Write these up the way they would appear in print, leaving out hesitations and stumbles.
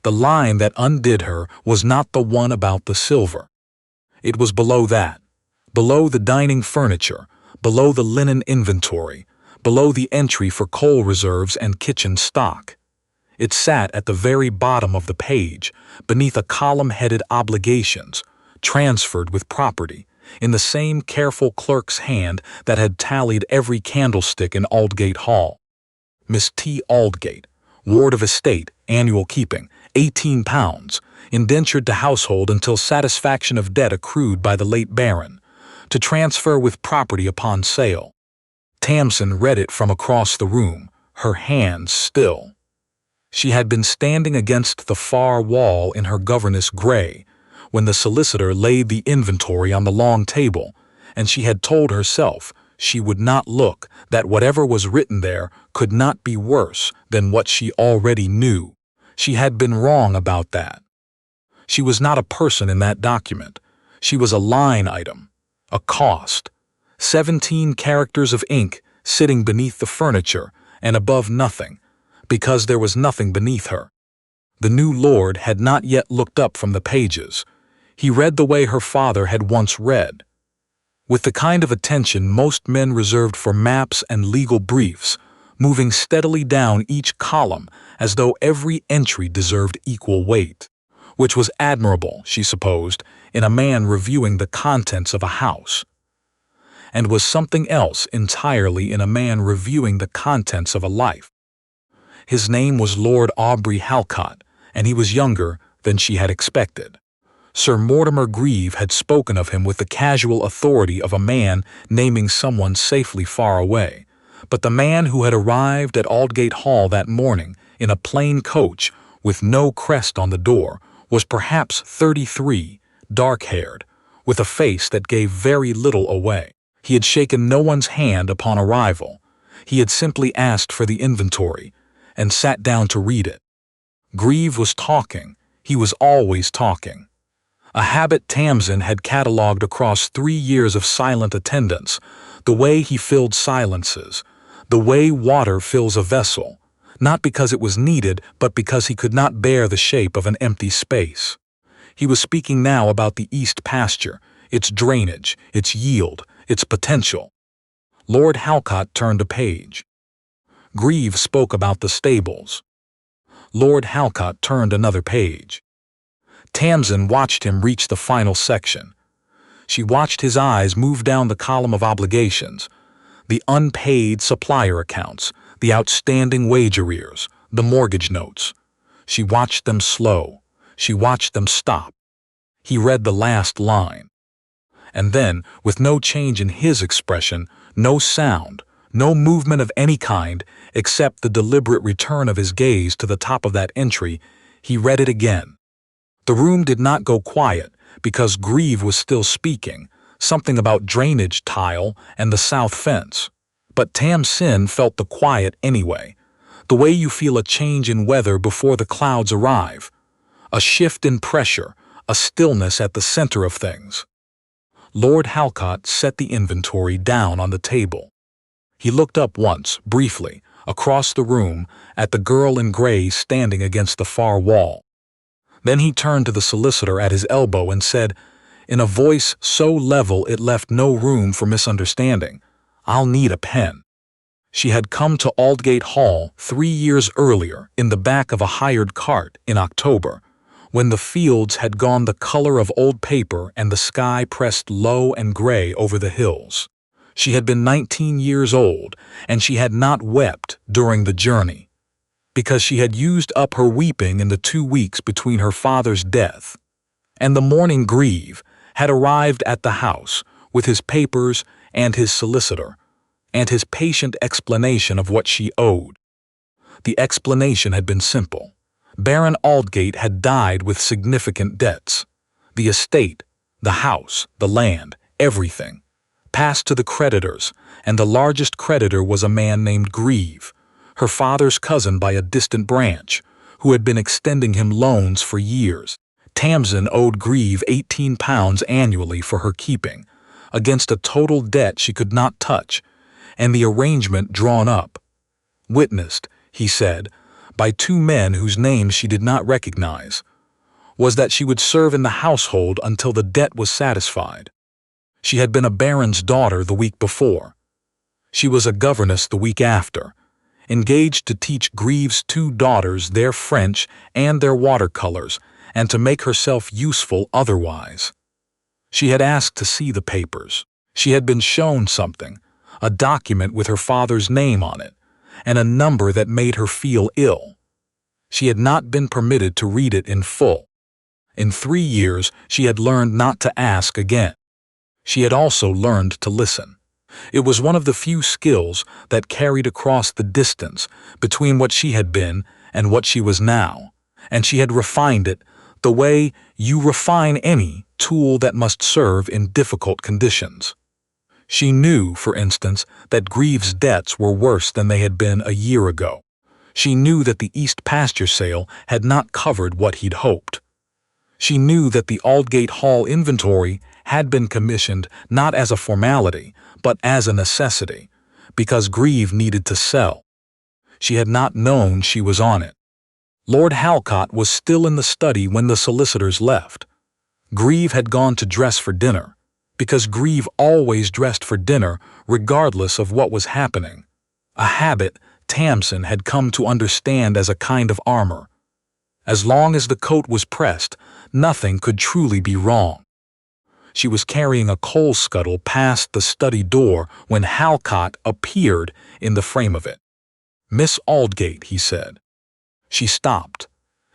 The line that undid her was not the one about the silver. It was below that, below the dining furniture, below the linen inventory, below the entry for coal reserves and kitchen stock. It sat at the very bottom of the page, beneath a column headed Obligations, transferred with property, in the same careful clerk's hand that had tallied every candlestick in Aldgate Hall. Miss T. Aldgate, Ward of Estate, annual keeping, £18, indentured to household until satisfaction of debt accrued by the late Baron, to transfer with property upon sale. Tamsin read it from across the room, her hands still. She had been standing against the far wall in her governess gray when the solicitor laid the inventory on the long table, and she had told herself she would not look, that whatever was written there could not be worse than what she already knew. She had been wrong about that. She was not a person in that document. She was a line item, a cost. 17 characters of ink sitting beneath the furniture and above nothing, because there was nothing beneath her. The new lord had not yet looked up from the pages. He read the way her father had once read, with the kind of attention most men reserved for maps and legal briefs, moving steadily down each column as though every entry deserved equal weight, which was admirable, she supposed, in a man reviewing the contents of a house, and was something else entirely in a man reviewing the contents of a life. His name was Lord Aubrey Halcott, and he was younger than she had expected. Sir Mortimer Grieve had spoken of him with the casual authority of a man naming someone safely far away, but the man who had arrived at Aldgate Hall that morning in a plain coach with no crest on the door was perhaps 33, dark-haired, with a face that gave very little away. He had shaken no one's hand upon arrival. He had simply asked for the inventory and sat down to read it. Grieve was talking. He was always talking. A habit Tamsin had catalogued across 3 years of silent attendance, the way he filled silences, the way water fills a vessel, not because it was needed, but because he could not bear the shape of an empty space. He was speaking now about the east pasture, its drainage, its yield, its potential. Lord Halcott turned a page. Grieve spoke about the stables. Lord Halcott turned another page. Tamsin watched him reach the final section. She watched his eyes move down the column of obligations, the unpaid supplier accounts, the outstanding wage arrears, the mortgage notes. She watched them slow. She watched them stop. He read the last line. And then, with no change in his expression, no sound, no movement of any kind, except the deliberate return of his gaze to the top of that entry, he read it again. The room did not go quiet, because Grieve was still speaking, something about drainage tile and the south fence. But Tamsin felt the quiet anyway, the way you feel a change in weather before the clouds arrive, a shift in pressure, a stillness at the center of things. Lord Halcott set the inventory down on the table. He looked up once, briefly, across the room, at the girl in gray standing against the far wall. Then he turned to the solicitor at his elbow and said, in a voice so level it left no room for misunderstanding, "I'll need a pen." She had come to Aldgate Hall 3 years earlier in the back of a hired cart in October, when the fields had gone the color of old paper and the sky pressed low and gray over the hills. She had been 19 years old, and she had not wept during the journey, because she had used up her weeping in the 2 weeks between her father's death. And the morning Grieve had arrived at the house with his papers and his solicitor, and his patient explanation of what she owed. The explanation had been simple. Baron Aldgate had died with significant debts. The estate, the house, the land, everything, passed to the creditors, and the largest creditor was a man named Grieve, her father's cousin by a distant branch, who had been extending him loans for years. Tamsin owed Grieve £18 annually for her keeping, against a total debt she could not touch, and the arrangement drawn up, witnessed, he said, by two men whose names she did not recognize, was that she would serve in the household until the debt was satisfied. She had been a baron's daughter the week before. She was a governess the week after, engaged to teach Grieve's two daughters their French and their watercolors, and to make herself useful otherwise. She had asked to see the papers. She had been shown something, a document with her father's name on it, and a number that made her feel ill. She had not been permitted to read it in full. In 3 years, she had learned not to ask again. She had also learned to listen. It was one of the few skills that carried across the distance between what she had been and what she was now, and she had refined it the way you refine any tool that must serve in difficult conditions. She knew, for instance, that Grieve's debts were worse than they had been a year ago. She knew that the East pasture sale had not covered what he'd hoped. She knew that the Aldgate Hall inventory had been commissioned not as a formality, but as a necessity, because Grieve needed to sell. She had not known she was on it. Lord Halcott was still in the study when the solicitors left. Grieve had gone to dress for dinner, because Grieve always dressed for dinner regardless of what was happening, a habit Tamsin had come to understand as a kind of armor. As long as the coat was pressed, nothing could truly be wrong. She was carrying a coal scuttle past the study door when Halcott appeared in the frame of it. "Miss Aldgate," he said. She stopped.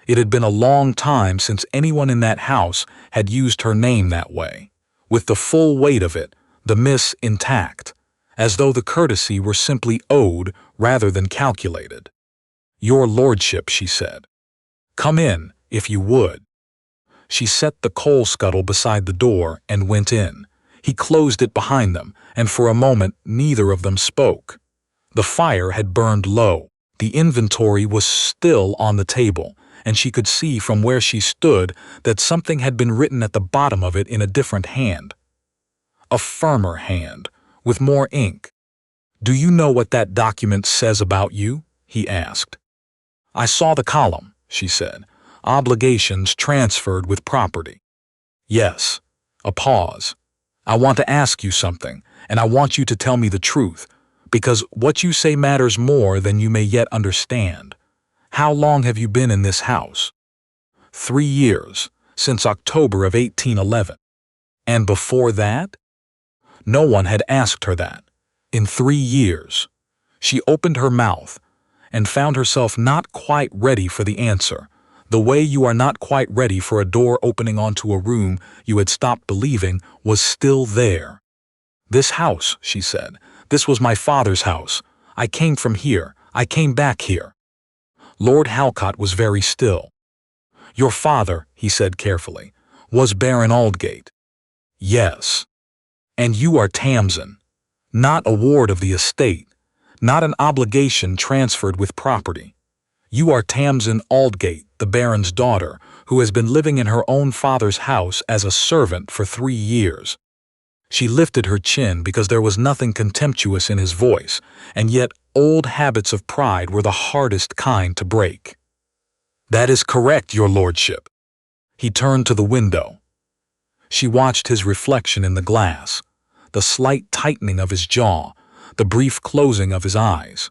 It had been a long time since anyone in that house had used her name that way, with the full weight of it, the miss intact, as though the courtesy were simply owed rather than calculated. "Your lordship," she said. "Come in, if you would." She set the coal scuttle beside the door and went in. He closed it behind them, and for a moment neither of them spoke. The fire had burned low. The inventory was still on the table, and she could see from where she stood that something had been written at the bottom of it in a different hand. A firmer hand, with more ink. "Do you know what that document says about you?" he asked. "I saw the column," she said. "Obligations transferred with property." "Yes." A pause. "I want to ask you something, and I want you to tell me the truth, because what you say matters more than you may yet understand. How long have you been in this house?" 3 years, since October of 1811. "And before that?" No one had asked her that. In 3 years. She opened her mouth and found herself not quite ready for the answer, the way you are not quite ready for a door opening onto a room you had stopped believing was still there. "This house," she said. "This was my father's house. I came from here. I came back here." Lord Halcott was very still. "Your father," he said carefully, "was Baron Aldgate." "Yes." "And you are Tamsin. Not a ward of the estate. Not an obligation transferred with property. You are Tamsin Aldgate, the Baron's daughter, who has been living in her own father's house as a servant for 3 years. She lifted her chin because there was nothing contemptuous in his voice, and yet old habits of pride were the hardest kind to break. "That is correct, your lordship." He turned to the window. She watched his reflection in the glass, the slight tightening of his jaw, the brief closing of his eyes.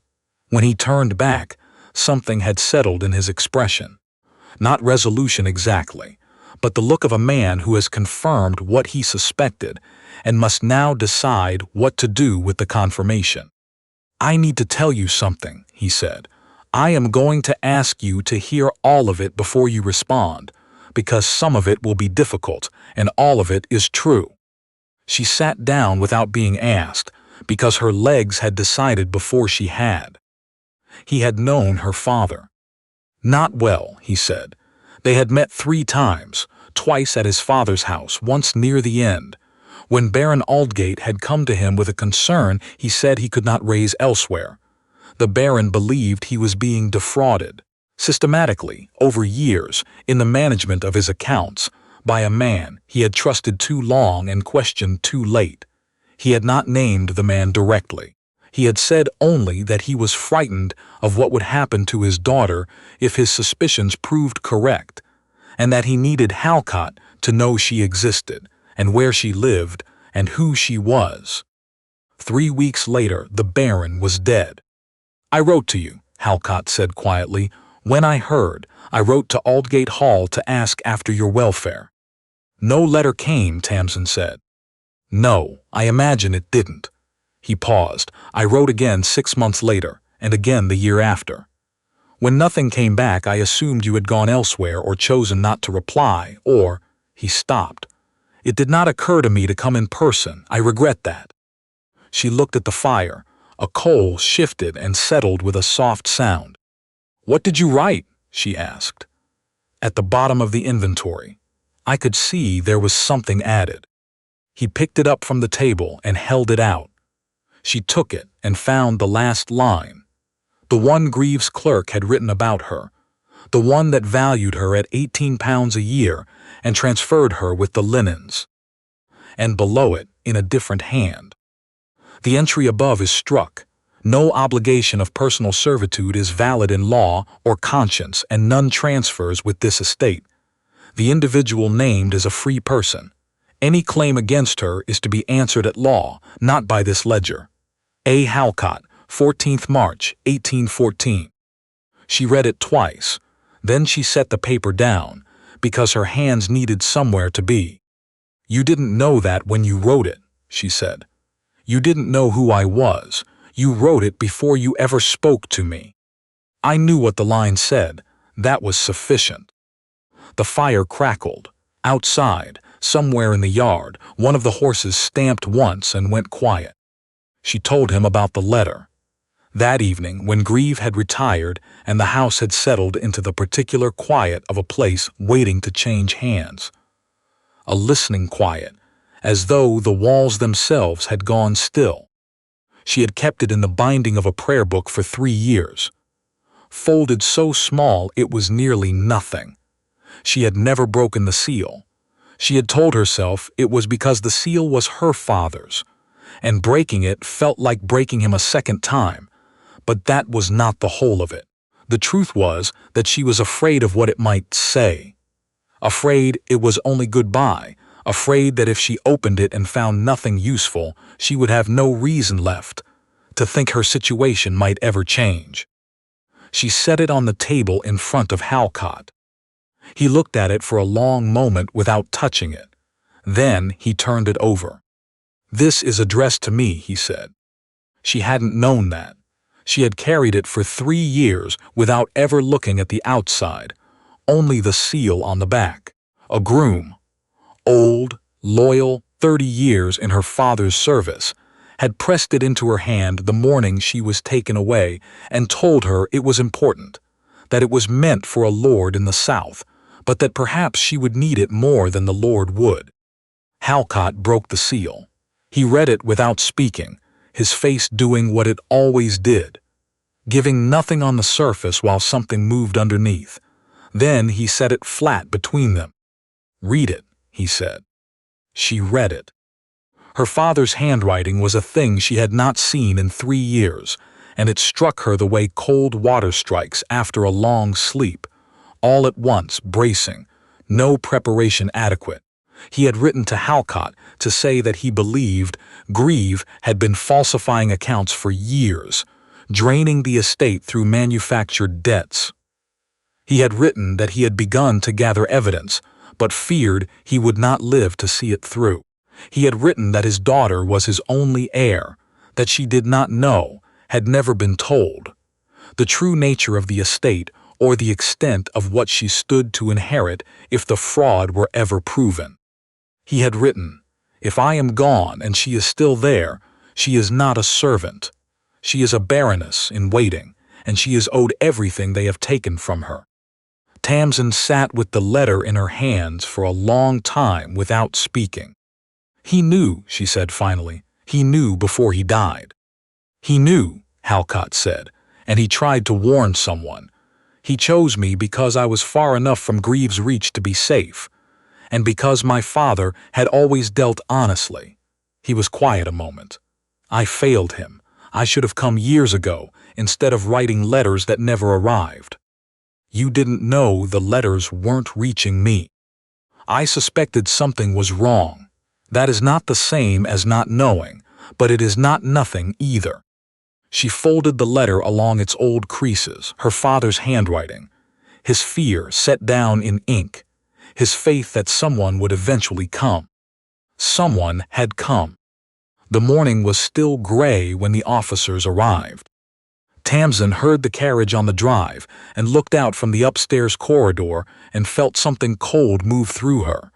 When he turned back, something had settled in his expression. Not resolution exactly, but the look of a man who has confirmed what he suspected and must now decide what to do with the confirmation. "I need to tell you something," he said. "I am going to ask you to hear all of it before you respond, because some of it will be difficult and all of it is true." She sat down without being asked, because her legs had decided before she had. He had known her father. "Not well," he said. They had met 3 times, twice at his father's house, once near the end. When Baron Aldgate had come to him with a concern he said he could not raise elsewhere. The Baron believed he was being defrauded, systematically, over years, in the management of his accounts, by a man he had trusted too long and questioned too late. He had not named the man directly. He had said only that he was frightened of what would happen to his daughter if his suspicions proved correct, and that he needed Halcott to know she existed, and where she lived, and who she was. 3 weeks later, the Baron was dead. "I wrote to you," Halcott said quietly. "When I heard, I wrote to Aldgate Hall to ask after your welfare." "No letter came," Tamsin said. "No, I imagine it didn't." He paused. "I wrote again 6 months later, and again the year after. When nothing came back, I assumed you had gone elsewhere or chosen not to reply, or—" He stopped. "It did not occur to me to come in person. I regret that." She looked at the fire. A coal shifted and settled with a soft sound. "What did you write?" she asked. "At the bottom of the inventory." I could see there was something added. He picked it up from the table and held it out. She took it and found the last line. The one Greaves' clerk had written about her. The one that valued her at £18 a year and transferred her with the linens. And below it, in a different hand. The entry above is struck. No obligation of personal servitude is valid in law or conscience, and none transfers with this estate. The individual named is a free person. Any claim against her is to be answered at law, not by this ledger. A. Halcott, 14th March, 1814. She read it twice. Then she set the paper down, because her hands needed somewhere to be. "You didn't know that when you wrote it," she said. "You didn't know who I was. You wrote it before you ever spoke to me." I knew what the line said. That was sufficient. The fire crackled. Outside, somewhere in the yard, one of the horses stamped once and went quiet. She told him about the letter. That evening, when Grieve had retired and the house had settled into the particular quiet of a place waiting to change hands. A listening quiet, as though the walls themselves had gone still. She had kept it in the binding of a prayer book for 3 years. Folded so small it was nearly nothing. She had never broken the seal. She had told herself it was because the seal was her father's, and breaking it felt like breaking him a second time. But that was not the whole of it. The truth was that she was afraid of what it might say. Afraid it was only goodbye. Afraid that if she opened it and found nothing useful, she would have no reason left to think her situation might ever change. She set it on the table in front of Halcott. He looked at it for a long moment without touching it. Then he turned it over. "This is addressed to me," he said. She hadn't known that. She had carried it for 3 years without ever looking at the outside, only the seal on the back. A groom, old, loyal, 30 years in her father's service, had pressed it into her hand the morning she was taken away and told her it was important, that it was meant for a lord in the South, but that perhaps she would need it more than the lord would. Halcott broke the seal. He read it without speaking, his face doing what it always did, giving nothing on the surface while something moved underneath. Then he set it flat between them. "Read it," he said. She read it. Her father's handwriting was a thing she had not seen in 3 years, and it struck her the way cold water strikes after a long sleep, all at once, bracing, no preparation adequate. He had written to Halcott to say that he believed Grieve had been falsifying accounts for years, draining the estate through manufactured debts. He had written that he had begun to gather evidence, but feared he would not live to see it through. He had written that his daughter was his only heir, that she did not know, had never been told, the true nature of the estate or the extent of what she stood to inherit if the fraud were ever proven. He had written, "If I am gone and she is still there, she is not a servant. She is a baroness in waiting, and she is owed everything they have taken from her." Tamsin sat with the letter in her hands for a long time without speaking. "He knew," she said finally. "He knew before he died." "He knew," Halcott said, "and he tried to warn someone. He chose me because I was far enough from Grieve's reach to be safe, and because my father had always dealt honestly." He was quiet a moment. "I failed him. I should have come years ago, instead of writing letters that never arrived. You didn't know the letters weren't reaching me. I suspected something was wrong. That is not the same as not knowing, but it is not nothing either. She folded the letter along its old creases, her father's handwriting, his fear set down in ink, his faith that someone would eventually come. Someone had come. The morning was still gray when the officers arrived. Tamsin heard the carriage on the drive and looked out from the upstairs corridor and felt something cold move through her.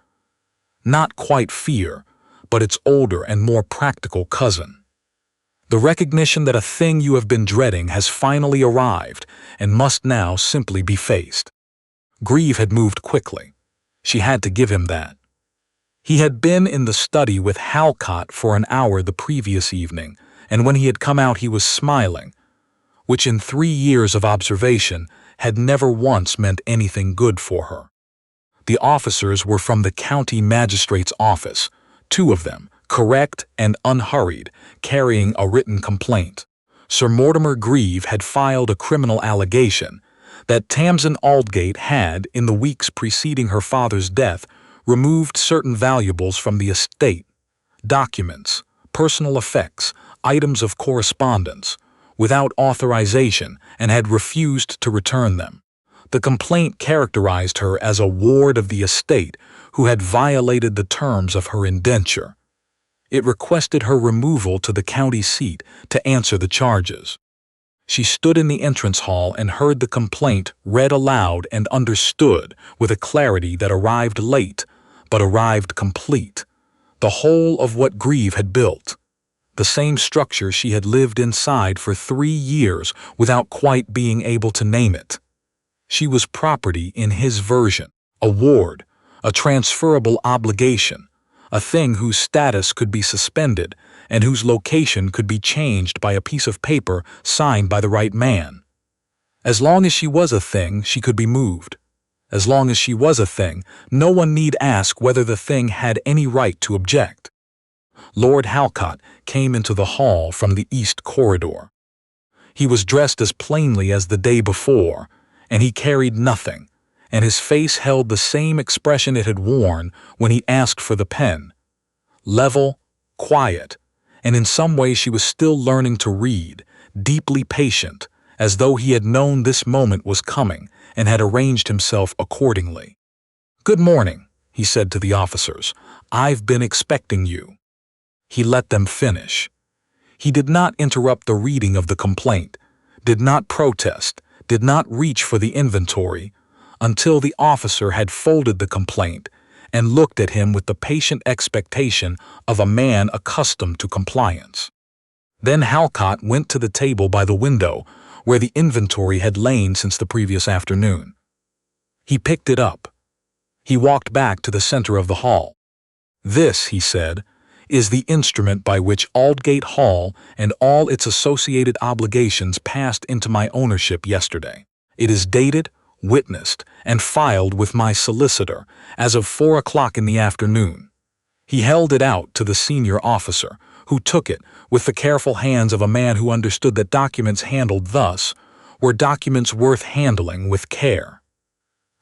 Not quite fear, but its older and more practical cousin. The recognition that a thing you have been dreading has finally arrived and must now simply be faced. Grieve had moved quickly. She had to give him that. He had been in the study with Halcott for an hour the previous evening, and when he had come out he was smiling, which in 3 years of observation had never once meant anything good for her. The officers were from the county magistrate's office, 2 of them, correct and unhurried, carrying a written complaint. Sir Mortimer Grieve had filed a criminal allegation that Tamsin Aldgate had, in the weeks preceding her father's death, removed certain valuables from the estate, documents, personal effects, items of correspondence, without authorization, and had refused to return them. The complaint characterized her as a ward of the estate who had violated the terms of her indenture. It requested her removal to the county seat to answer the charges. She stood in the entrance hall and heard the complaint read aloud and understood with a clarity that arrived late, but arrived complete. The whole of what Grieve had built. The same structure she had lived inside for 3 years without quite being able to name it. She was property in his version, a ward, a transferable obligation, a thing whose status could be suspended and whose location could be changed by a piece of paper signed by the right man. As long as she was a thing, she could be moved. As long as she was a thing, no one need ask whether the thing had any right to object. Lord Halcott came into the hall from the east corridor. He was dressed as plainly as the day before, and he carried nothing, and his face held the same expression it had worn when he asked for the pen. Level, quiet, and in some way she was still learning to read, deeply patient, as though he had known this moment was coming and had arranged himself accordingly. "Good morning," he said to the officers. "I've been expecting you." He let them finish. He did not interrupt the reading of the complaint, did not protest, did not reach for the inventory, until the officer had folded the complaint and looked at him with the patient expectation of a man accustomed to compliance. Then Halcott went to the table by the window where the inventory had lain since the previous afternoon. He picked it up. He walked back to the center of the hall. "This," he said, "is the instrument by which Aldgate Hall and all its associated obligations passed into my ownership yesterday. It is dated, witnessed, and filed with my solicitor as of 4 o'clock in the afternoon." He held it out to the senior officer, who took it with the careful hands of a man who understood that documents handled thus were documents worth handling with care.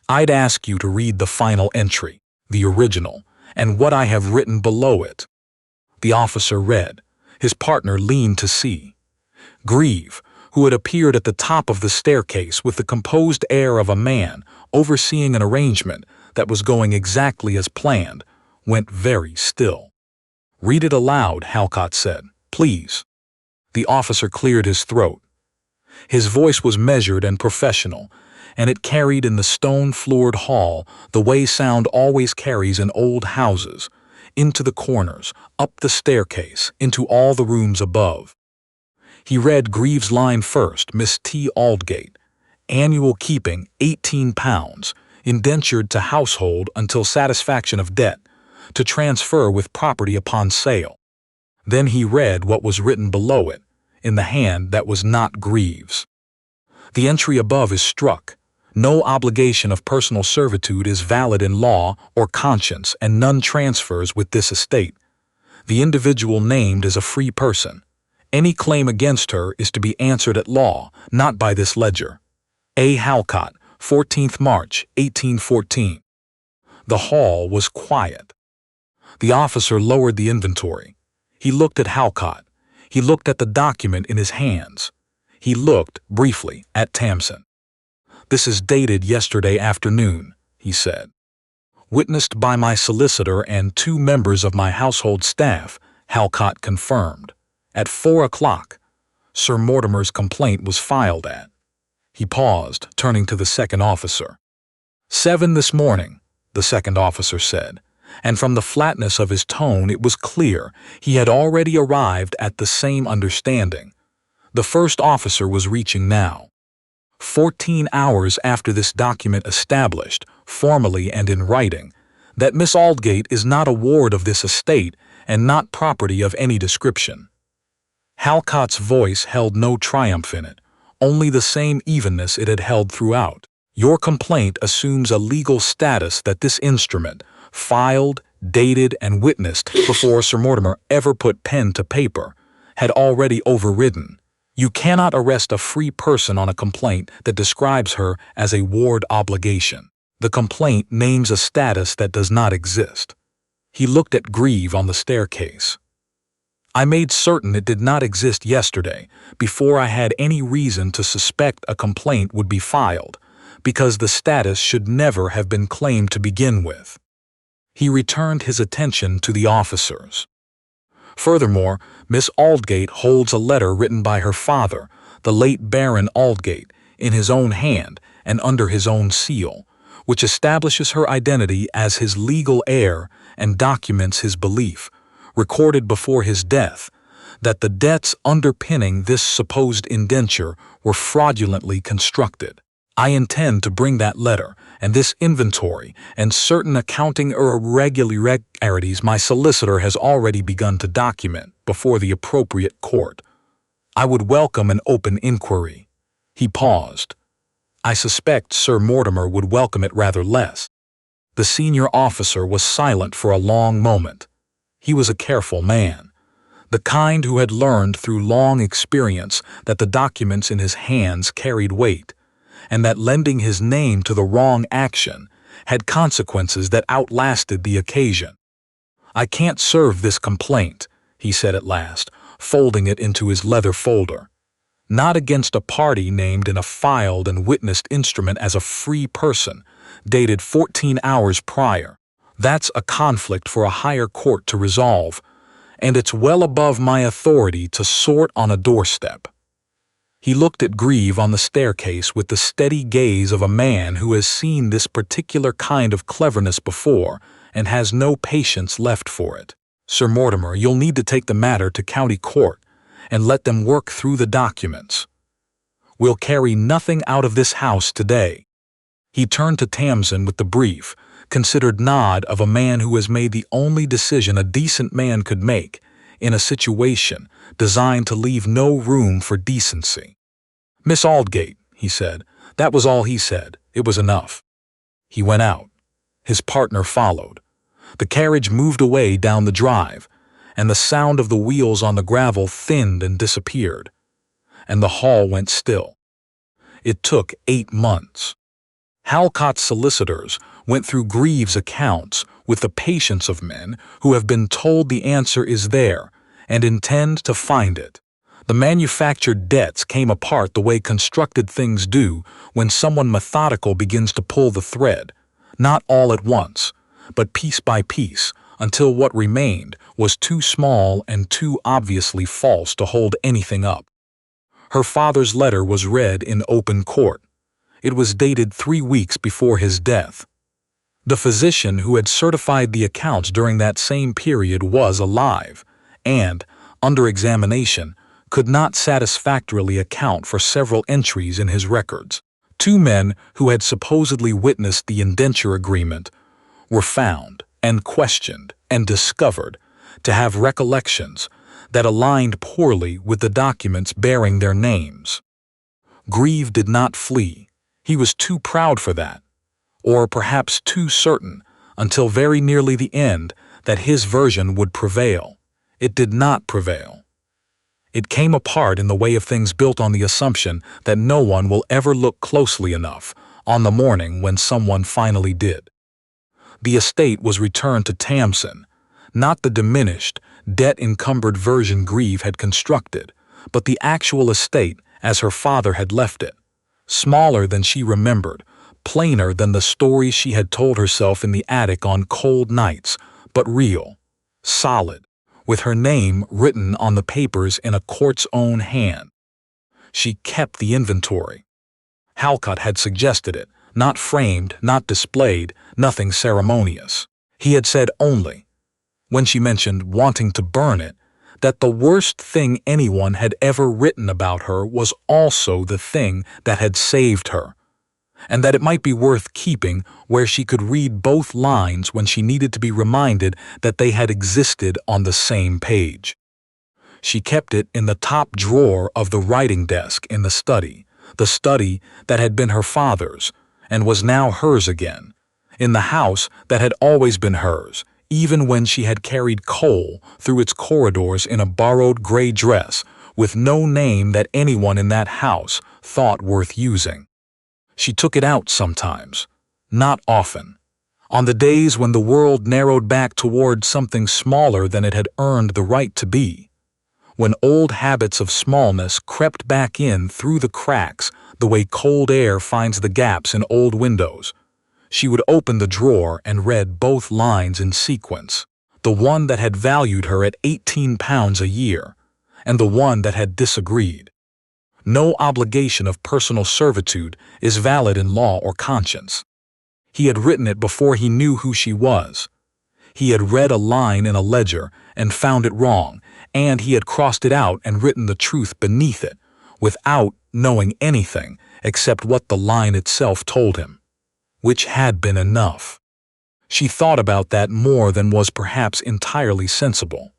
"I'd ask you to read the final entry, the original, and what I have written below it." The officer read. His partner leaned to see. Grieve, who had appeared at the top of the staircase with the composed air of a man overseeing an arrangement that was going exactly as planned, went very still. "Read it aloud," Halcott said. "Please." The officer cleared his throat. His voice was measured and professional, and it carried in the stone-floored hall the way sound always carries in old houses, into the corners, up the staircase, into all the rooms above. He read Grieve's line first, Miss T. Aldgate, annual keeping £18, indentured to household until satisfaction of debt, to transfer with property upon sale. Then he read what was written below it, in the hand that was not Grieve's. "The entry above is struck. No obligation of personal servitude is valid in law or conscience, and none transfers with this estate. The individual named is a free person. Any claim against her is to be answered at law, not by this ledger. A. Halcott, 14th March, 1814. The hall was quiet. The officer lowered the inventory. He looked at Halcott. He looked at the document in his hands. He looked, briefly, at Tamsin. "This is dated yesterday afternoon," he said. "Witnessed by my solicitor and 2 members of my household staff," Halcott confirmed. "At 4 o'clock. Sir Mortimer's complaint was filed at." He paused, turning to the second officer. "7 this morning," the second officer said, and from the flatness of his tone it was clear he had already arrived at the same understanding. The first officer was reaching now. 14 hours after this document established, formally and in writing, that Miss Aldgate is not a ward of this estate and not property of any description. Halcott's voice held no triumph in it, only the same evenness it had held throughout. "Your complaint assumes a legal status that this instrument, filed, dated, and witnessed before Sir Mortimer ever put pen to paper, had already overridden. You cannot arrest a free person on a complaint that describes her as a ward obligation. The complaint names a status that does not exist." He looked at Grieve on the staircase. "I made certain it did not exist yesterday, before I had any reason to suspect a complaint would be filed, because the status should never have been claimed to begin with." He returned his attention to the officers. "Furthermore, Miss Aldgate holds a letter written by her father, the late Baron Aldgate, in his own hand and under his own seal, which establishes her identity as his legal heir and documents his belief, recorded before his death, that the debts underpinning this supposed indenture were fraudulently constructed. I intend to bring that letter and this inventory and certain accounting irregularities my solicitor has already begun to document before the appropriate court. I would welcome an open inquiry." He paused. "I suspect Sir Mortimer would welcome it rather less." The senior officer was silent for a long moment. He was a careful man, the kind who had learned through long experience that the documents in his hands carried weight, and that lending his name to the wrong action had consequences that outlasted the occasion. "I can't serve this complaint," he said at last, folding it into his leather folder. "Not against a party named in a filed and witnessed instrument as a free person, dated 14 hours prior. That's a conflict for a higher court to resolve, and it's well above my authority to sort on a doorstep." He looked at Grieve on the staircase with the steady gaze of a man who has seen this particular kind of cleverness before and has no patience left for it. "Sir Mortimer, you'll need to take the matter to county court and let them work through the documents. We'll carry nothing out of this house today." He turned to Tamsin with the brief, considered nod of a man who has made the only decision a decent man could make in a situation designed to leave no room for decency. "Miss Aldgate," he said. That was all he said. It was enough. He went out. His partner followed. The carriage moved away down the drive, and the sound of the wheels on the gravel thinned and disappeared, and the hall went still. It took 8 months. Halcott's solicitors went through Grieve's accounts with the patience of men who have been told the answer is there and intend to find it. The manufactured debts came apart the way constructed things do when someone methodical begins to pull the thread, not all at once, but piece by piece, until what remained was too small and too obviously false to hold anything up. Her father's letter was read in open court. It was dated 3 weeks before his death. The physician who had certified the accounts during that same period was alive, and, under examination, could not satisfactorily account for several entries in his records. 2 men who had supposedly witnessed the indenture agreement were found and questioned and discovered to have recollections that aligned poorly with the documents bearing their names. Grieve did not flee. He was too proud for that, or perhaps too certain, until very nearly the end, that his version would prevail. It did not prevail. It came apart in the way of things built on the assumption that no one will ever look closely enough on the morning when someone finally did. The estate was returned to Tamsin, not the diminished, debt-encumbered version Grieve had constructed, but the actual estate as her father had left it, smaller than she remembered, plainer than the stories she had told herself in the attic on cold nights, but real, solid, with her name written on the papers in a court's own hand. She kept the inventory. Halcott had suggested it, not framed, not displayed, nothing ceremonious. He had said only, when she mentioned wanting to burn it, that the worst thing anyone had ever written about her was also the thing that had saved her, and that it might be worth keeping where she could read both lines when she needed to be reminded that they had existed on the same page. She kept it in the top drawer of the writing desk in the study that had been her father's and was now hers again, in the house that had always been hers, even when she had carried coal through its corridors in a borrowed gray dress with no name that anyone in that house thought worth using. She took it out sometimes, not often, on the days when the world narrowed back toward something smaller than it had earned the right to be, when old habits of smallness crept back in through the cracks the way cold air finds the gaps in old windows. She would open the drawer and read both lines in sequence, the one that had valued her at £18 a year, and the one that had disagreed. No obligation of personal servitude is valid in law or conscience. He had written it before he knew who she was. He had read a line in a ledger and found it wrong, and he had crossed it out and written the truth beneath it, without knowing anything except what the line itself told him, which had been enough. She thought about that more than was perhaps entirely sensible.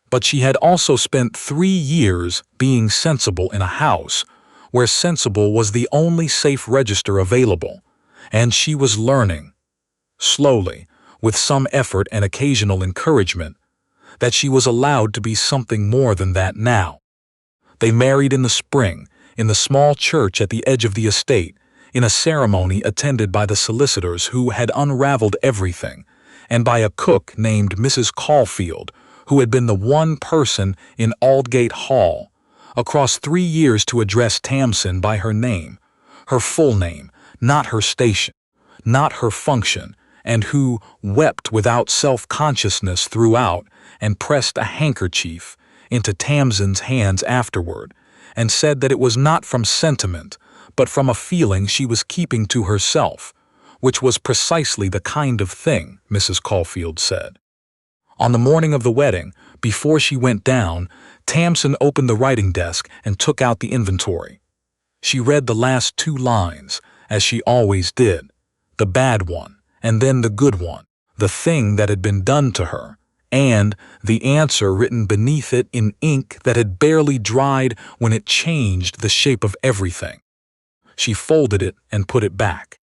But she had also spent 3 years being sensible in a house where sensible was the only safe register available, and she was learning, slowly, with some effort and occasional encouragement, that she was allowed to be something more than that now. They married in the spring, in the small church at the edge of the estate, in a ceremony attended by the solicitors who had unraveled everything, and by a cook named Mrs. Caulfield, who had been the one person in Aldgate Hall, across 3 years to address Tamsin by her name, her full name, not her station, not her function, and who wept without self-consciousness throughout and pressed a handkerchief into Tamsin's hands afterward, and said that it was not from sentiment, but from a feeling she was keeping to herself, which was precisely the kind of thing, Mrs. Caulfield said. On the morning of the wedding, before she went down, Tamsin opened the writing desk and took out the inventory. She read the last 2 lines, as she always did, the bad one, and then the good one, the thing that had been done to her, and the answer written beneath it in ink that had barely dried when it changed the shape of everything. She folded it and put it back.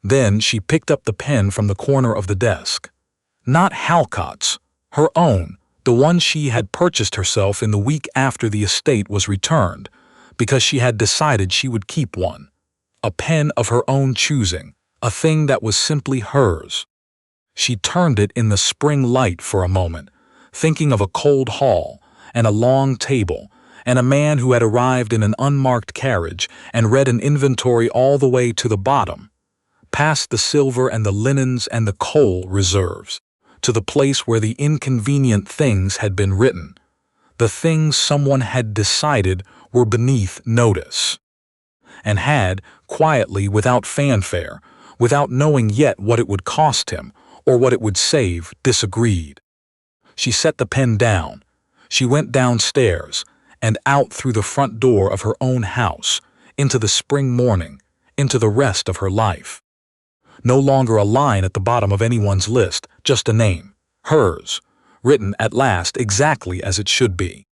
Then she picked up the pen from the corner of the desk. Not Halcott's, her own, the one she had purchased herself in the week after the estate was returned, because she had decided she would keep one. A pen of her own choosing, a thing that was simply hers. She turned it in the spring light for a moment, thinking of a cold hall, and a long table, and a man who had arrived in an unmarked carriage and read an inventory all the way to the bottom, past the silver and the linens and the coal reserves, to the place where the inconvenient things had been written, the things someone had decided were beneath notice, and had, quietly, without fanfare, without knowing yet what it would cost him or what it would save, disagreed. She set the pen down. She went downstairs and out through the front door of her own house, into the spring morning, into the rest of her life. No longer a line at the bottom of anyone's list, just a name, hers, written at last exactly as it should be.